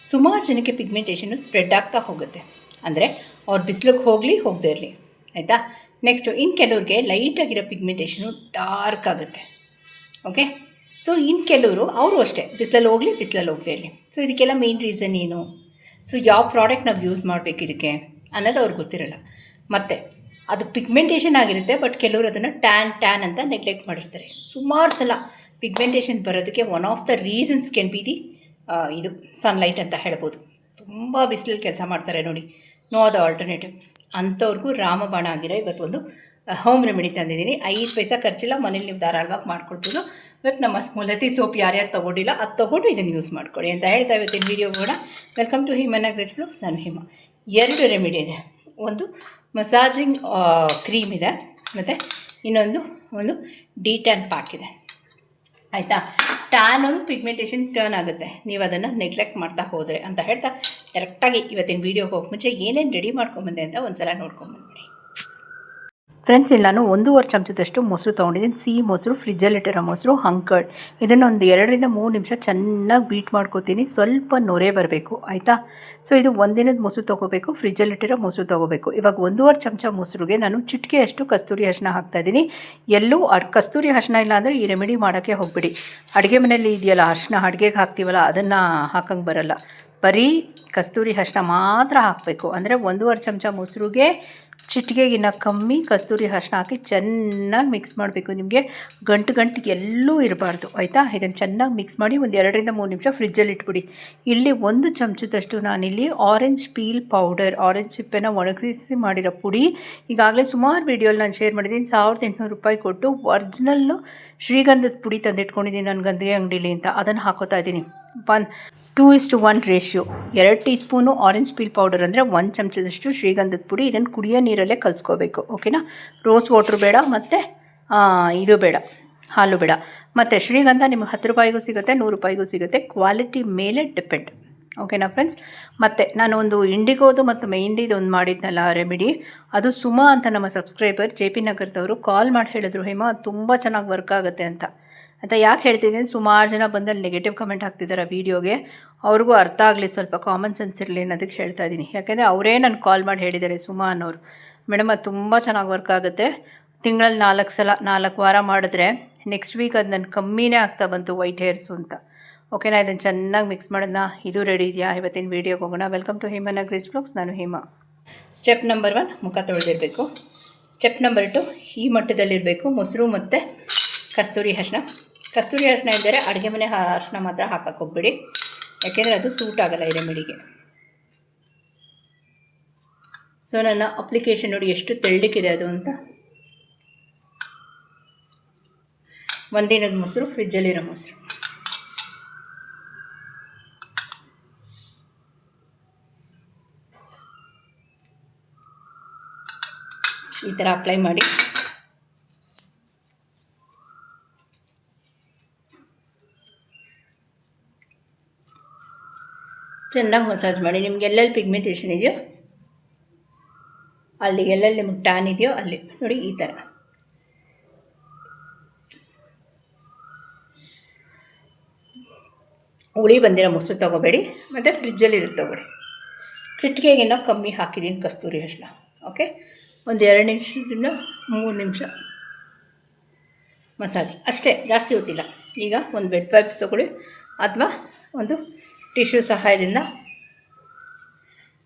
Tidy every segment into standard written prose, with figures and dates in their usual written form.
ಸುಮಾರು ಜನಕ್ಕೆ ಪಿಗ್ಮೆಂಟೇಷನ್ನು ಸ್ಪ್ರೆಡ್ ಆಗ್ತಾ ಹೋಗುತ್ತೆ. ಅಂದರೆ ಅವ್ರು ಬಿಸಿಲಿಗೆ ಹೋಗದೇ ಇರಲಿ, ಆಯಿತಾ. ನೆಕ್ಸ್ಟು ಇನ್ನು ಕೆಲವ್ರಿಗೆ ಲೈಟಾಗಿರೋ ಪಿಗ್ಮೆಂಟೇಷನು ಡಾರ್ಕ್ ಆಗುತ್ತೆ. ಓಕೆ, ಸೊ ಇನ್ನು ಕೆಲವರು ಅವರು ಅಷ್ಟೇ ಬಿಸಿಲಲ್ಲಿ ಹೋಗದೇ ಇರಲಿ. ಸೊ ಇದಕ್ಕೆಲ್ಲ ಮೇನ್ ರೀಸನ್ ಏನು, ಸೊ ಯಾವ ಪ್ರಾಡಕ್ಟ್ ನಾವು ಯೂಸ್ ಮಾಡಬೇಕು ಇದಕ್ಕೆ ಅನ್ನೋದು ಅವ್ರಿಗೆ ಗೊತ್ತಿರಲ್ಲ. ಮತ್ತು ಅದು ಪಿಗ್ಮೆಂಟೇಷನ್ ಆಗಿರುತ್ತೆ, ಬಟ್ ಕೆಲವರು ಅದನ್ನು ಟ್ಯಾನ್ ಅಂತ ನೆಗ್ಲೆಕ್ಟ್ ಮಾಡಿರ್ತಾರೆ. ಸುಮಾರು ಸಲ ಪಿಗ್ಮೆಂಟೇಷನ್ ಬರೋದಕ್ಕೆ one of the reasons can be the ಇದು ಸನ್ಲೈಟ್ ಅಂತ ಹೇಳ್ಬೋದು. ತುಂಬ ಬಿಸಿಲಲ್ಲಿ ಕೆಲಸ ಮಾಡ್ತಾರೆ ನೋಡಿ, ನೋ ಅದ ಆಲ್ಟರ್ನೇಟಿವ್. ಅಂಥವ್ರಿಗೂ ರಾಮಬಾಣ ಆಗಿರೋ ಇವತ್ತು ಒಂದು ಹೋಮ್ ರೆಮಿಡಿ ತಂದಿದ್ದೀನಿ. 5 ಪೈಸಾ ಖರ್ಚಿಲ್ಲ, ಮನೇಲಿ ನೀವು ಧಾರಾಳವಾಗಿ ಮಾಡ್ಕೊಳ್ಬೋದು. ಇವತ್ತು ನಮ್ಮ ಮುಲತಿ ಸೋಪ್ ಯಾರ್ಯಾರು ತೊಗೊಂಡಿಲ್ಲ ಅದು ತೊಗೊಂಡು ಇದನ್ನು ಯೂಸ್ ಮಾಡ್ಕೊಳ್ಳಿ ಅಂತ ಹೇಳ್ತಾ ಇವತ್ತಿನ ವೀಡಿಯೋ ಕೂಡ. Welcome to Himanagraj's vlogs. ನಾನು ಹಿಮ. 2 ರೆಮಿಡಿ ಇದೆ. ಒಂದು ಮಸಾಜಿಂಗ್ ಕ್ರೀಮ್ ಇದೆ, ಮತ್ತು ಇನ್ನೊಂದು ಡಿಟ್ಯಾನ್ ಪ್ಯಾಕ್ ಇದೆ, ಆಯಿತಾ. ಟ್ಯಾನ್ ಒಂದು ಪಿಗ್ಮೆಂಟೇಷನ್ ಟರ್ನ್ ಆಗುತ್ತೆ ನೀವು ಅದನ್ನು ನೆಗ್ಲೆಕ್ಟ್ ಮಾಡ್ತಾ ಹೋದರೆ ಅಂತ ಹೇಳ್ತಾ ಡೈರೆಕ್ಟಾಗಿ ಇವತ್ತಿನ ವೀಡಿಯೋಗೆ ಹೋಗಿ ಮುಂಚೆ ಏನೇನು ರೆಡಿ ಮಾಡ್ಕೊಂಬಂದೆ ಅಂತ ಒಂದು ಸಲ ನೋಡ್ಕೊಂಬಂದ್ಬಿಡಿ. ಫ್ರೆಂಡ್ಸ್, ಇಲ್ಲಿ ನಾನು 1.5 ಚಮಚದಷ್ಟು ಮೊಸರು ತೊಗೊಂಡಿದ್ದೀನಿ. ಸಿಹಿ ಮೊಸರು, ಫ್ರಿಜ್ಜಲ್ಲಿಟ್ಟಿರೋ ಮೊಸರು, ಹಂಕರ್ಡ್. ಇದನ್ನು ಒಂದು 2 ರಿಂದ 3 ನಿಮಿಷ ಚೆನ್ನಾಗಿ ಬೀಟ್ ಮಾಡ್ಕೊತೀನಿ, ಸ್ವಲ್ಪ ನೊರೆ ಬರಬೇಕು, ಆಯಿತಾ. ಸೊ ಇದು ಒಂದಿನದ ಮೊಸರು ತೊಗೋಬೇಕು, ಫ್ರಿಜ್ಜಲ್ಲಿಟ್ಟಿರೋ ಮೊಸರು ತೊಗೋಬೇಕು. ಇವಾಗ 1.5 ಚಮಚ ಮೊಸರಿಗೆ ನಾನು ಚಿಟಿಕೆಯಷ್ಟು ಕಸ್ತೂರಿ ಅರಿಶಿನ ಹಾಕ್ತಾಯಿದ್ದೀನಿ. ಎಲ್ಲೂ ಕಸ್ತೂರಿ ಅರಿಶಿನ ಇಲ್ಲ ಅಂದರೆ ಈ ರೆಮಿಡಿ ಮಾಡೋಕ್ಕೆ ಹೋಗ್ಬಿಡಿ. ಅಡುಗೆ ಮನೆಯಲ್ಲಿ ಇದೆಯಲ್ಲ ಅರಿಶಿನ, ಅಡುಗೆಗೆ ಹಾಕ್ತೀವಲ್ಲ ಅದನ್ನು ಹಾಕಂಗೆ ಬರಲ್ಲ. ಬರೀ ಕಸ್ತೂರಿ ಅರಿಶಿನ ಮಾತ್ರ ಹಾಕಬೇಕು. ಅಂದರೆ 1.5 ಚಮಚ ಮೊಸರಿಗೆ ಚಿಟಿಕೆಗಿನ್ನ ಕಮ್ಮಿ ಕಸ್ತೂರಿ ಅರಿಶಿನ ಹಾಕಿ ಚೆನ್ನಾಗಿ ಮಿಕ್ಸ್ ಮಾಡಬೇಕು. ನಿಮಗೆ ಗಂಟು ಎಲ್ಲೂ ಇರಬಾರ್ದು, ಆಯಿತಾ. ಇದನ್ನು ಚೆನ್ನಾಗಿ ಮಿಕ್ಸ್ ಮಾಡಿ ಒಂದು 2 ರಿಂದ 3 ನಿಮಿಷ ಫ್ರಿಜ್ಜಲ್ಲಿ ಇಟ್ಬಿಡಿ. ಇಲ್ಲಿ 1 ಚಮಚದಷ್ಟು ನಾನಿಲ್ಲಿ ಆರೆಂಜ್ ಪೀಲ್ ಪೌಡರ್, ಆರೆಂಜ್ ಸಿಪ್ಪೆನ ಒಣಗಿಸಿ ಮಾಡಿರೋ ಪುಡಿ. ಈಗಾಗಲೇ ಸುಮಾರು ವೀಡಿಯೋಲ್ಲಿ ನಾನು ಶೇರ್ ಮಾಡಿದ್ದೀನಿ. 1800 ರೂಪಾಯಿ ಕೊಟ್ಟು ಒರಿಜಿನಲ್ಲು ಶ್ರೀಗಂಧದ ಪುಡಿ ತಂದಿಟ್ಕೊಂಡಿದ್ದೀನಿ ನಾನು ಗಂಧಿಗೆ ಅಂಗಡೀಲಿ ಅಂತ. ಅದನ್ನು ಹಾಕೋತಾ ಇದ್ದೀನಿ. 2:1 ratio. 2 tea spoon orange peel powder ಅಂದರೆ 1 ಚಮಚದಷ್ಟು ಶ್ರೀಗಂಧದ ಪುಡಿ. ಇದನ್ನು ಕುಡಿಯೋ ನೀರಲ್ಲೇ ಕಲಿಸ್ಕೋಬೇಕು, ಓಕೆನಾ. ರೋಸ್ ವಾಟ್ರ್ ಬೇಡ, ಮತ್ತು ಇದು ಬೇಡ, ಹಾಲು ಬೇಡ. ಮತ್ತು ಶ್ರೀಗಂಧ ನಿಮಗೆ 10 ರೂಪಾಯಿಗೂ ಸಿಗುತ್ತೆ, 100 ರೂಪಾಯಿಗೂ ಸಿಗುತ್ತೆ. ಕ್ವಾಲಿಟಿ ಮೇಲೆ ಡಿಪೆಂಡ್, ಓಕೆನಾ ಫ್ರೆಂಡ್ಸ್. ಮತ್ತು ನಾನು ಒಂದು ಇಂಡಿಗೋದು ಮತ್ತು ಮೆಹಂದಿದು ಒಂದು ಮಾಡಿದ್ನಲ್ಲ ರೆಮಿಡಿ, ಅದು ಸುಮಾ ಅಂತ ನಮ್ಮ ಸಬ್ಸ್ಕ್ರೈಬರ್ JP ನಗರದವರು ಕಾಲ್ ಮಾಡಿ ಹೇಳಿದ್ರು, ಹೇಮ ಅದು ತುಂಬ ಚೆನ್ನಾಗಿ ವರ್ಕ್ ಆಗುತ್ತೆ ಅಂತ. ಯಾಕೆ ಹೇಳ್ತಿದ್ದೀನಿ, ಸುಮಾರು ಜನ ಬಂದಲ್ಲಿ ನೆಗೆಟಿವ್ ಕಮೆಂಟ್ ಹಾಕ್ತಿದ್ದಾರೆ ವೀಡಿಯೋಗೆ. ಅವ್ರಿಗೂ ಅರ್ಥ ಆಗಲಿ, ಸ್ವಲ್ಪ ಕಾಮನ್ ಸೆನ್ಸ್ ಇರಲಿ ಅನ್ನೋದಕ್ಕೆ ಹೇಳ್ತಾ ಇದ್ದೀನಿ. ಯಾಕೆಂದರೆ ಅವರೇ ನಾನು ಕಾಲ್ ಮಾಡಿ ಹೇಳಿದ್ದಾರೆ, ಸುಮಾ ಅನ್ನೋರು. ಮೇಡಮ್ ಅದು ತುಂಬ ಚೆನ್ನಾಗಿ ವರ್ಕ್ ಆಗುತ್ತೆ, ತಿಂಗಳಲ್ಲಿ 4 ವಾರ ಮಾಡಿದ್ರೆ ನೆಕ್ಸ್ಟ್ ವೀಕ್ ಅದು ನನ್ನ ಕಮ್ಮಿನೇ ಆಗ್ತಾ ಬಂತು ವೈಟ್ ಹೇರ್ಸು ಅಂತ. ಓಕೆನಾ. ಇದನ್ನು ಚೆನ್ನಾಗಿ ಮಿಕ್ಸ್ ಮಾಡೋಣ. ಇದು ರೆಡಿ ಇದೆಯಾ? ಇವತ್ತಿನ ವೀಡಿಯೋಗೆ ಹೋಗೋಣ. Welcome to Himanagraj's vlogs. ನಾನು ಹೇಮ. ಸ್ಟೆಪ್ ನಂಬರ್ 1 ಮುಖ ತೊಳೆದಿರಬೇಕು. ಸ್ಟೆಪ್ ನಂಬರ್ 2 ಈ ಮಟ್ಟದಲ್ಲಿರಬೇಕು ಮೊಸರು ಮತ್ತು ಕಸ್ತೂರಿ ಅರಿಶಿನ ಇದ್ದರೆ ಅಡುಗೆ ಮನೆ ಅರಿಶಿನ ಮಾತ್ರ ಹಾಕಕ್ಕೆ ಹೋಗ್ಬೇಡಿ, ಯಾಕೆಂದರೆ ಅದು ಸೂಟ್ ಆಗೋಲ್ಲ ಈ ರೆಮಿಡಿಗೆ. ಸೊ ನನ್ನ ಅಪ್ಲಿಕೇಶನ್ ನೋಡಿ ಎಷ್ಟು ತೆಳ್ಳಕ್ಕಿದೆ ಅದು ಅಂತ. ಒಂದಿನದ ಮೊಸರು, ಫ್ರಿಜ್ಜಲ್ಲಿರೋ ಮೊಸರು. ಈ ಥರ ಅಪ್ಲೈ ಮಾಡಿ ಚೆನ್ನಾಗಿ ಮಸಾಜ್ ಮಾಡಿ. ನಿಮ್ಗೆ ಎಲ್ಲೆಲ್ಲಿ ಪಿಗ್ಮೆಂಟೇಷನ್ ಇದೆಯೋ ಅಲ್ಲಿ, ಎಲ್ಲೆಲ್ಲಿ ನಿಮಗೆ ಟ್ಯಾನ್ ಇದೆಯೋ ಅಲ್ಲಿ ನೋಡಿ ಈ ಥರ. ಹುಳಿ ಬಂದಿರೋ ಮೊಸರು ತೊಗೋಬೇಡಿ, ಮತ್ತು ಫ್ರಿಜ್ಜಲ್ಲಿರುತ್ತೆ ತೊಗೊಳ್ಳಿ. ಚಿಟಿಕೆಗಿನ್ನ ಕಮ್ಮಿ ಹಾಕಿದ್ದೀನಿ ಕಸ್ತೂರಿ ಅರಿಶಿನ. ಓಕೆ, ಒಂದು 2 ನಿಮಿಷದಿಂದ 3 ನಿಮಿಷ ಮಸಾಜ್ ಅಷ್ಟೇ, ಜಾಸ್ತಿ ಹೊತ್ತಿಲ್ಲ. ಈಗ ಒಂದು ಬೆಡ್ ವೈಪ್ಸ್ ತೊಗೊಳ್ಳಿ, ಅಥವಾ ಒಂದು ಟಿಶ್ಯೂ ಸಹಾಯದಿಂದ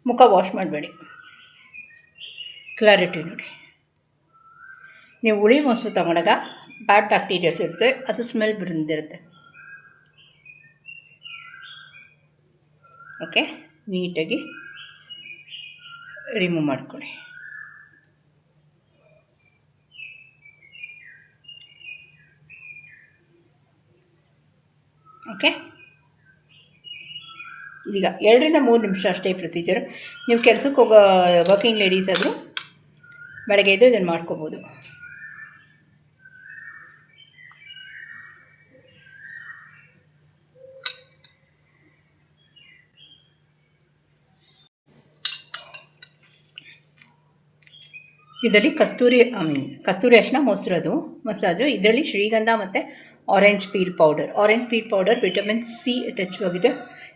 ಮುಖ ವಾಶ್ ಮಾಡಬೇಡಿ. ಕ್ಲಾರಿಟಿ ನೋಡಿ. ನೀವು ಹುಳಿ ಮೊಸರು ತಗೊಂಡಾಗ ಬ್ಯಾಡ್ ಬ್ಯಾಕ್ಟೀರಿಯಾಸ್ ಇರುತ್ತೆ, ಅದು ಸ್ಮೆಲ್ ಬಂದಿರುತ್ತೆ. ಓಕೆ, ನೀಟಾಗಿ ರಿಮೂವ್ ಮಾಡ್ಕೊಳ್ಳಿ. ಓಕೆ, ಈಗ 2 ರಿಂದ 3 ನಿಮಿಷ ಅಷ್ಟೇ ಪ್ರೊಸೀಜರ್. ನೀವು ಕೆಲಸಕ್ಕೆ ಹೋಗೋ ವರ್ಕಿಂಗ್ ಲೇಡೀಸ್ ಆದರೂ ಬೆಳಗ್ಗೆ ಎದ್ದು ಇದನ್ನು ಮಾಡ್ಕೋಬೋದು. ಇದರಲ್ಲಿ ಕಸ್ತೂರಿ ಅರಿಶಿನ ಮೊಸರದು ಮಸಾಜು. ಇದರಲ್ಲಿ ಶ್ರೀಗಂಧ ಮತ್ತು orange peel powder vitamin C ಯಥೇಚ್ಛವಾಗಿದೆ.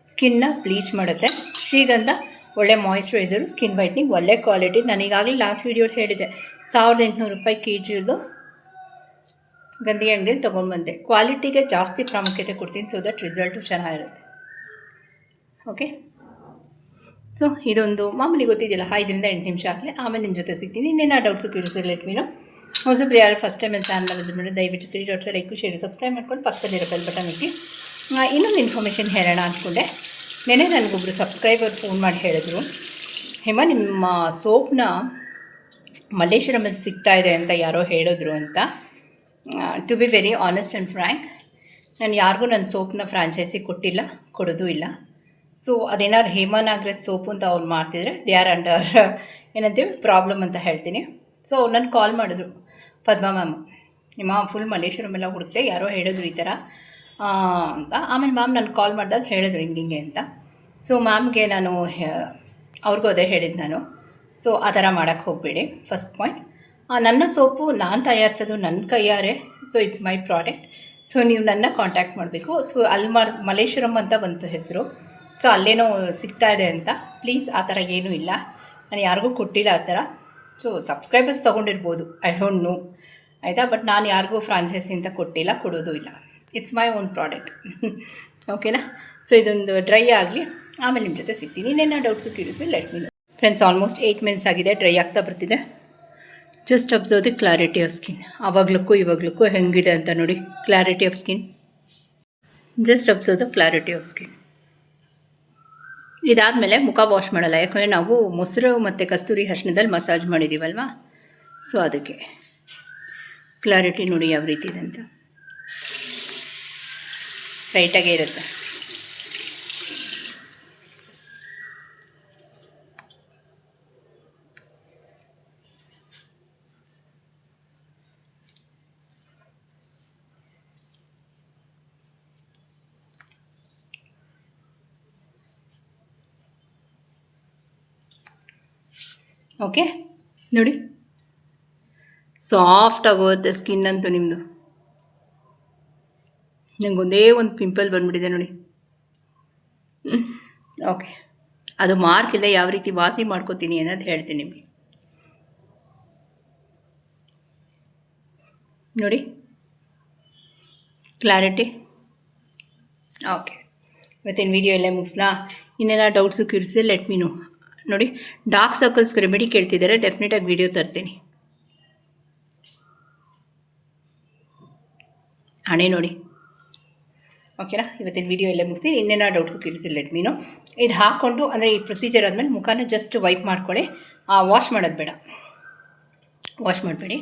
ಸ್ಕಿನ್ನ ಬ್ಲೀಚ್ ಮಾಡುತ್ತೆ. ಶ್ರೀಗಂಧ ಒಳ್ಳೆ ಮಾಯಿಶ್ಚರೈಸರು, ಸ್ಕಿನ್ ವೈಟ್ನಿಂಗ್ ಒಳ್ಳೆ ಕ್ವಾಲಿಟಿ. ನಾನು ಈಗಾಗಲೇ ಲಾಸ್ಟ್ ವೀಡಿಯೋಲಿ ಹೇಳಿದೆ, 1800 ರೂಪಾಯಿ kg ಗಂಧಿಗೆ ಅಂಗಡಿಯಲ್ಲಿ ತೊಗೊಂಡು ಬಂದೆ. ಕ್ವಾಲಿಟಿಗೆ ಜಾಸ್ತಿ ಪ್ರಾಮುಖ್ಯತೆ ಕೊಡ್ತೀನಿ, ಸೊ ದಟ್ ರಿಸಲ್ಟು ಚೆನ್ನಾಗಿರುತ್ತೆ. ಓಕೆ, ಸೊ ಇದೊಂದು ಮಾಮೂಲಿ ಗೊತ್ತಿದೆಯಲ್ಲ, 5ರಿಂದ 8 ನಿಮಿಷ ಆಗಲಿ, ಆಮೇಲೆ ನಿಮ್ಮ ಜೊತೆ ಸಿಗ್ತೀನಿ. ಇನ್ನೇನೋ doubts curious let me know. ಹೊಸಬ್ರು ಯಾರು ಫಸ್ಟ್ ಟೈಮ್ ನನ್ನ ಚಾನಲ್ ವಿಸಿಟ್ ಮಾಡಿ ದಯವಿಟ್ಟು 3 ಡಾಟ್ಸ್ ಲೈಕ್ ಶೇರ್ ಸಬ್ಸ್ಕ್ರೈಬ್ ಮಾಡ್ಕೊಂಡು ಪಕ್ಕದಲ್ಲಿರೋ ಬೆಲ್ ಬಟನ್ ಒತ್ತಿ. ಇನ್ನೊಂದು ಇನ್ಫಾರ್ಮೇಷನ್ ಹೇಳೋಣ ಅಂದ್ಕೊಂಡೆ. ನೆನೆ ನನಗೊಬ್ಬರು ಸಬ್ಸ್ಕ್ರೈಬರ್ ಫೋನ್ ಮಾಡಿ ಹೇಳಿದ್ರು, ಹೇಮ ನಿಮ್ಮ ಸೋಪ್ನ ಮಲ್ಲೇಶ್ವರಮಲ್ಲಿ ಸಿಗ್ತಾ ಇದೆ ಅಂತ ಯಾರೋ ಹೇಳಿದ್ರು ಅಂತ. To be very honest and frank, ನಾನು ಯಾರಿಗೂ ನನ್ನ ಸೋಪ್ನ ಫ್ರಾಂಚೈಸಿ ಕೊಟ್ಟಿಲ್ಲ, ಕೊಡೋದು ಇಲ್ಲ. ಸೊ ಅದೇನಾದ್ರು ಹೇಮಾ ನಾಗರಾಜ್ ಸೋಪು ಅಂತ ಅವ್ರು ಮಾಡ್ತಿದ್ರೆ ದೇ ಆರ್ ಅಂಡರ್ ಏನಂತೀವಿ ಪ್ರಾಬ್ಲಮ್ ಅಂತ ಹೇಳ್ತೀನಿ. ಸೊ ಅವ್ರು ನನ್ನ ಕಾಲ್ ಮಾಡಿದ್ರು, ಪದ್ಮಾ ಮ್ಯಾಮ್ ನಿಮ್ಮ ಫುಲ್ ಮಲ್ಲೇಶ್ವರಮೆಲ್ಲ ಹುಡುಕ್ತೆ, ಯಾರೋ ಹೇಳಿದ್ರು ಈ ಥರ ಅಂತ. ಆಮೇಲೆ ಮ್ಯಾಮ್ ನಾನು ಕಾಲ್ ಮಾಡಿದಾಗ ಹೇಳಿದ್ರು ಹಿಂಗೆ ಅಂತ. ಸೊ ಮ್ಯಾಮ್ಗೆ ನಾನು ಅವ್ರಿಗೂ ಅದೇ ಹೇಳಿದ್ದು ನಾನು. ಸೊ ಆ ಥರ ಮಾಡೋಕ್ಕೆ ಹೋಗಬೇಡಿ, ಫಸ್ಟ್ ಪಾಯಿಂಟ್. ನನ್ನ ಸೋಪು ನಾನು ತಯಾರಿಸೋದು ನನ್ನ ಕೈಯಾರೆ, so it's my product. So ನೀವು ನನ್ನ ಕಾಂಟ್ಯಾಕ್ಟ್ ಮಾಡಬೇಕು. ಸೊ ಅಲ್ಲಿ ಮಲ್ಲೇಶ್ವರಂ ಅಂತ ಬಂತು ಹೆಸರು, ಸೊ ಅಲ್ಲೇನೋ ಸಿಗ್ತಾ ಇದೆ ಅಂತ. ಪ್ಲೀಸ್ ಆ ಥರ ಏನೂ ಇಲ್ಲ, ನಾನು ಯಾರಿಗೂ ಕೊಟ್ಟಿಲ್ಲ ಆ ಥರ. ಸೊ ಸಬ್ಸ್ಕ್ರೈಬರ್ಸ್ ತೊಗೊಂಡಿರ್ಬೋದು, ಐ ಡೋಂಟ್ ನೋ, ಆಯಿತಾ. ಬಟ್ ನಾನು ಯಾರಿಗೂ ಫ್ರಾಂಚೈಸಿ ಅಂತ ಕೊಟ್ಟಿಲ್ಲ, ಕೊಡೋದು ಇಲ್ಲ. It's my own product. ಓಕೆನಾ. ಸೊ ಇದೊಂದು ಡ್ರೈ ಆಗಲಿ, ಆಮೇಲೆ ನಿಮ್ಮ ಜೊತೆ ಸಿಗ್ತೀನಿ. ಇನ್ನೇನೋ doubts curious let me know. Friends, almost 8 minutes ಆಗಿದೆ, ಡ್ರೈ ಆಗ್ತಾ ಬರ್ತಿದೆ. Just observe the clarity of skin. ಆವಾಗ್ಲಕ್ಕೂ ಇವಾಗಲಕ್ಕೂ ಹೆಂಗಿದೆ ಅಂತ ನೋಡಿ, clarity of skin. Just observe the clarity of skin. ಇದಾದಮೇಲೆ ಮುಖ ವಾಶ್ ಮಾಡಲ್ಲ, ಯಾಕಂದರೆ ನಾವು ಮೊಸರು ಮತ್ತು ಕಸ್ತೂರಿ ಅರಿಶಿಣದಲ್ಲಿ ಮಸಾಜ್ ಮಾಡಿದ್ದೀವಲ್ವ, ಸೊ ಅದಕ್ಕೆ ಕ್ಲಾರಿಟಿ ನೋಡಿ ಯಾವ ರೀತಿ ಇದೆ ಅಂತ. ರೈಟಾಗೇ ಇರುತ್ತೆ. ಓಕೆ ನೋಡಿ, ಸಾಫ್ಟ್ ಆಗೋಗುತ್ತೆ ಸ್ಕಿನ್ ಅಂತೂ ನಿಮ್ಮದು. ನನಗೊಂದೇ ಒಂದು ಪಿಂಪಲ್ ಬಂದುಬಿಟ್ಟಿದೆ ನೋಡಿ. ಓಕೆ, ಅದು ಮಾರ್ಕ್ ಇಲ್ಲ, ಯಾವ ರೀತಿ ವಾಸಿ ಮಾಡ್ಕೋತೀನಿ ಅನ್ನೋದು ಹೇಳ್ತೀನಿ ನಿಮಗೆ. ನೋಡಿ ಕ್ಲಾರಿಟಿ. ಓಕೆ, ಇವತ್ತಿನ ವೀಡಿಯೋ ಎಲ್ಲ ಮುಗಿಸ್ಲಾ? ಇನ್ನೇನೋ doubts curious let me know. ನೋಡಿ, ಡಾರ್ಕ್ ಸರ್ಕಲ್ಸ್ಗೆ ರೆಮಿಡಿ ಕೇಳ್ತಿದ್ದಾರೆ, ಡೆಫಿನೆಟಾಗಿ ವೀಡಿಯೋ ತರ್ತೀನಿ. ಹಣೆ ನೋಡಿ. ಓಕೆನಾ, ಇವತ್ತಿನ ವೀಡಿಯೋ ಎಲ್ಲ ಮುಗಿಸ್ತೀನಿ. ಇನ್ನೇನೋ doubts curious let me know. ಇದು ಹಾಕ್ಕೊಂಡು, ಅಂದರೆ ಈ ಪ್ರೊಸೀಜರ್ ಆದಮೇಲೆ ಮುಖನ ಜಸ್ಟ್ ವೈಪ್ ಮಾಡ್ಕೊಳ್ಳಿ, ವಾಶ್ ಮಾಡೋದು ಬೇಡ, ವಾಶ್ ಮಾಡಬೇಡಿ.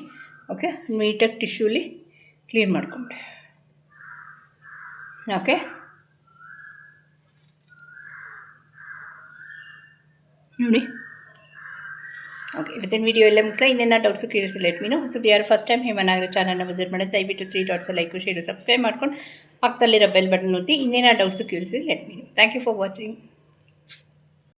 ಓಕೆ, ನೀಟಾಗಿ ಟಿಶ್ಯೂಲಿ ಕ್ಲೀನ್ ಮಾಡಿಕೊಂಡೆ. ಓಕೆ, ನೋಡಿ. ಓಕೆ, ಇವತ್ತಿನ ವೀಡಿಯೋ ಎಲ್ಲ ಮುಗಿಸ್ಲಾ? ಇನ್ನೇನೋ doubts curious let me know. So ಯಾರು ಫಸ್ಟ್ ಟೈಮ್ ಹೇಮಾ ನಾಗರಾಜ್ ಚಾನಲ್ನ ವಿಸಿಟ್ ಮಾಡೋದು ದಯವಿಟ್ಟು 3 ಡಾಟ್ಸ್ ಲೈಕ್ ಶೇರು ಸಬ್ಸ್ಕ್ರೈಬ್ ಮಾಡ್ಕೊಂಡು ಪಕ್ಕದಲ್ಲಿರೋ ಬೆಲ್ ಬಟನ್ ಒತ್ತಿ. ಇನ್ನೇನೋ doubts curious let me know. Thank you for watching.